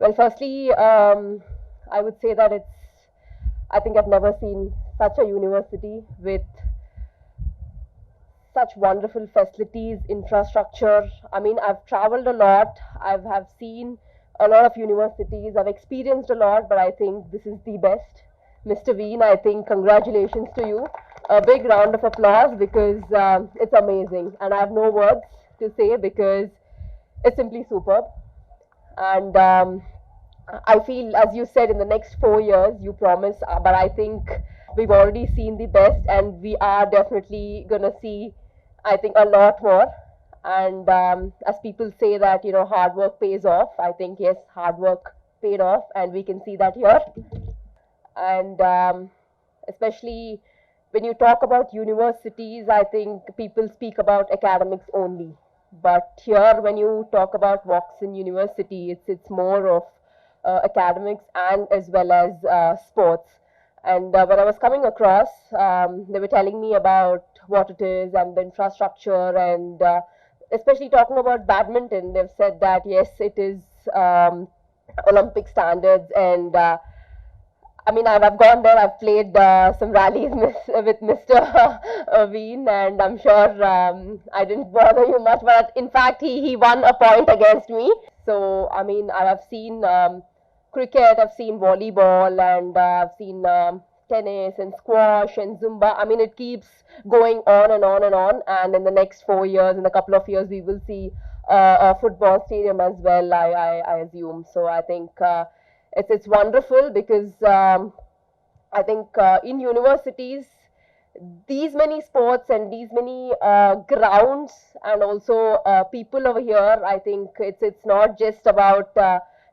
Well, firstly, I would say that I think I've never seen such a university with such wonderful facilities, infrastructure. I mean, I've traveled a lot, have seen a lot of universities, I've experienced a lot, but I think this is the best. Mr. Veen, I think congratulations to you. A big round of applause because it's amazing, and I have no words to say because it's simply superb. And I feel, as you said, in the next 4 years, you promise, but I think we've already seen the best, and we are definitely going to see, I think, a lot more. And as people say that, hard work pays off, I think, yes, hard work paid off, and we can see that here. And especially when you talk about universities, I think people speak about academics only. But here, when you talk about Woxsen University, it's more of academics and as well as sports. And when I was coming across, they were telling me about what it is and the infrastructure, and especially talking about badminton. They've said that yes, it is Olympic standards, and I mean, I've gone there. I've played some rallies with Mr. Veen, and I'm sure I didn't bother you much. But in fact, he won a point against me. So I mean, I've seen cricket, I've seen volleyball, and I've seen tennis and squash and Zumba. I mean, it keeps going on and on and on. And in the next 4 years, in a couple of years, we will see a football stadium as well, I assume. So I think it's wonderful because I think in universities, these many sports and these many grounds, and also people over here, I think it's not just about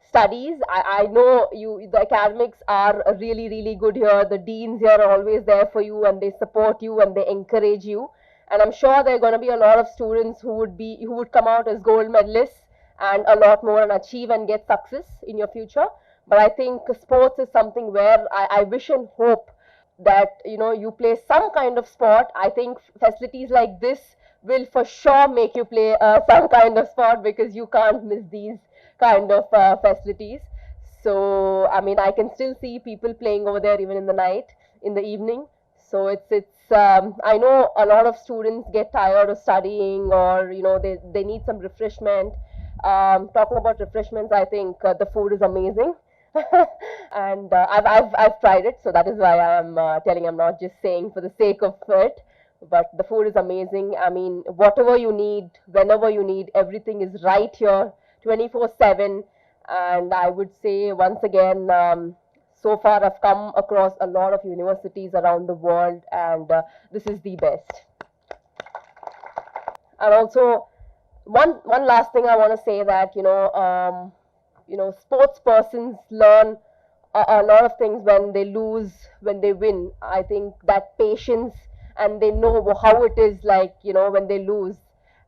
studies. I know the academics are really, really good here. The deans here are always there for you, and they support you and they encourage you. And I'm sure there are going to be a lot of students who would come out as gold medalists and a lot more and achieve and get success in your future. But I think sports is something where I wish and hope that you play some kind of sport. I think facilities like this will for sure make you play some kind of sport, because you can't miss these kind of facilities. So I mean, I can still see people playing over there even in the night, in the evening. So it's I know a lot of students get tired of studying, or they need some refreshment. Talking about refreshments, I think the food is amazing. And I've tried it, so that is why I'm telling. I'm not just saying for the sake of it, but the food is amazing. I mean, whatever you need, whenever you need, everything is right here, 24/7. And I would say once again, so far I've come across a lot of universities around the world, and this is the best. And also, one last thing I want to say, that sports persons learn a lot of things when they lose, when they win. I think that patience, and they know how it is like, when they lose,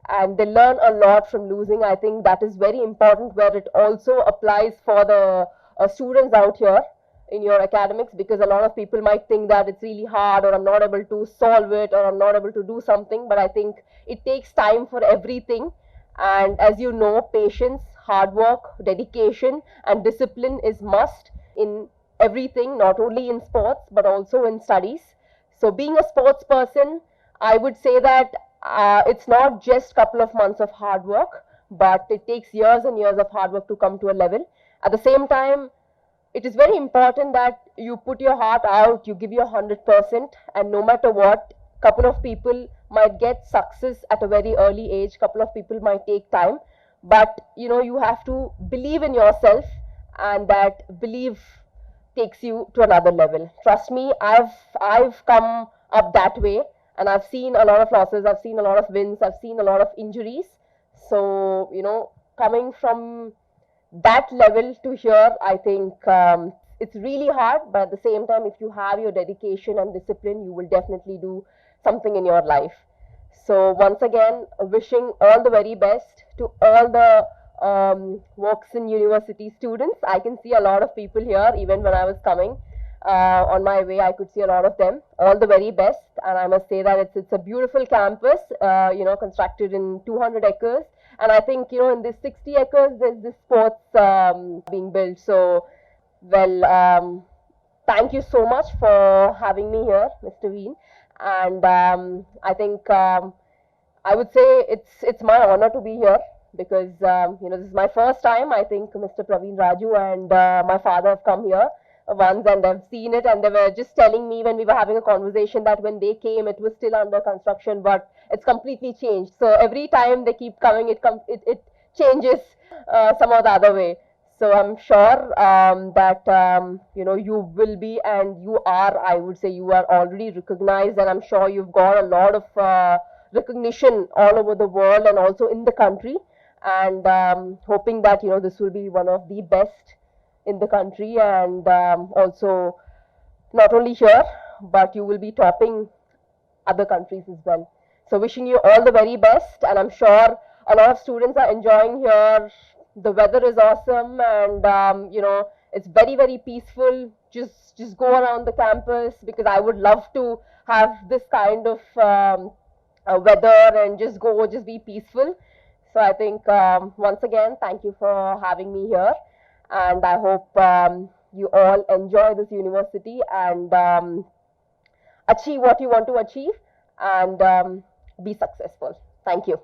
and they learn a lot from losing. I think that is very important, where it also applies for the students out here in your academics, because a lot of people might think that it's really hard, or I'm not able to solve it, or I'm not able to do something. But I think it takes time for everything. And as you know, patience, hard work, dedication, and discipline is must in everything, not only in sports, but also in studies. So being a sports person, I would say that it's not just a couple of months of hard work, but it takes years and years of hard work to come to a level. At the same time, it is very important that you put your heart out, you give your 100%, and no matter what, couple of people might get success at a very early age, couple of people might take time, but you have to believe in yourself, and that belief takes you to another level. Trust me, I've come up that way, and I've seen a lot of losses, I've seen a lot of wins, I've seen a lot of injuries. So coming from that level to here, I think it's really hard, but at the same time, if you have your dedication and discipline, you will definitely do something in your life. So once again, wishing all the very best to all the Woxsen University students. I can see a lot of people here. Even when I was coming on my way, I could see a lot of them. All the very best, and I must say that it's a beautiful campus, constructed in 200 acres, And I think, in this 60 acres, there's this sports being built. So, well, thank you so much for having me here, Mr. Veen. And I think I would say it's my honor to be here because this is my first time. I think Mr. Praveen Raju and my father have come here once and they've seen it, and they were just telling me when we were having a conversation that when they came it was still under construction, but it's completely changed. So every time they keep coming, it changes some or the other way. So I'm sure that you will be, and you are. I would say you are already recognized, and I'm sure you've got a lot of recognition all over the world and also in the country. And hoping that this will be one of the best in the country, and also not only here, but you will be topping other countries as well. So wishing you all the very best, and I'm sure a lot of students are enjoying here. The weather is awesome, and it's very, very peaceful. Just go around the campus, because I would love to have this kind of weather and just be peaceful. So I think once again, thank you for having me here, and I hope you all enjoy this university and achieve what you want to achieve, and be successful. Thank you.